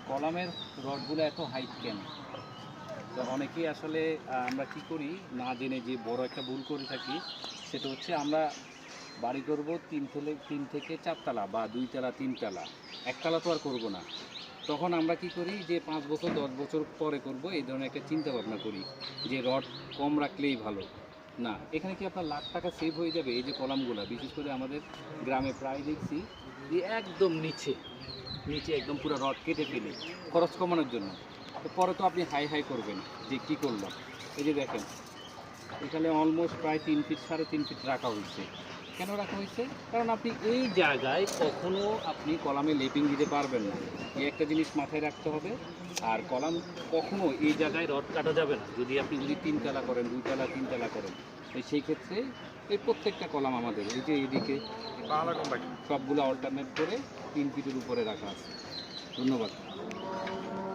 কলামের রডগুলো এত হাইট কেন? তো অনেকেই আসলে আমরা কি করি না জেনে যে বড় একটা ভুল করে থাকি, সেটা হচ্ছে আমরা বাড়ি করব তিন থেকে চারতলা বা 2 তলা 3 তলা, একতলা তো আর করবো না। তখন আমরা কি করি যে 5 বছর 10 বছর পরে করব, এই ধরনের একটা চিন্তা ভাবনা করি যে রড কম রাখলেই ভালো। না, এখানে কি আপনার লাখ টাকা সেভ হয়ে যাবে। এই যে কলামগুলা বিশেষ করে আমাদের গ্রামে প্রায় দেখছি যে একদম নিচে নিচে একদম পুরো রড কেটে ফেলে খরচ কমানোর জন্য। তো পরে তো আপনি হাই হাই করবেন যে কী করলাম। এই যে দেখেন, এখানে অলমোস্ট প্রায় 3 ফিট 3.5 ফিট রাখা হয়েছে। কেন রাখা হয়েছে? কারণ আপনি এই জায়গায় কখনো আপনি কলামে লেপিং দিতে পারবেন না। এই একটা জিনিস মাথায় রাখতে হবে। আর কলাম কখনো এই জায়গায় রড কাটা যাবে না যদি 3 তলা করেন, 2 তলা 3 তলা করেন। তো সেই ক্ষেত্রে এই প্রত্যেকটা কলাম আমাদের এই যে এইদিকে সবগুলো অল্টারনেট করে 3 ফিটের উপরে রাখা আছে। ধন্যবাদ।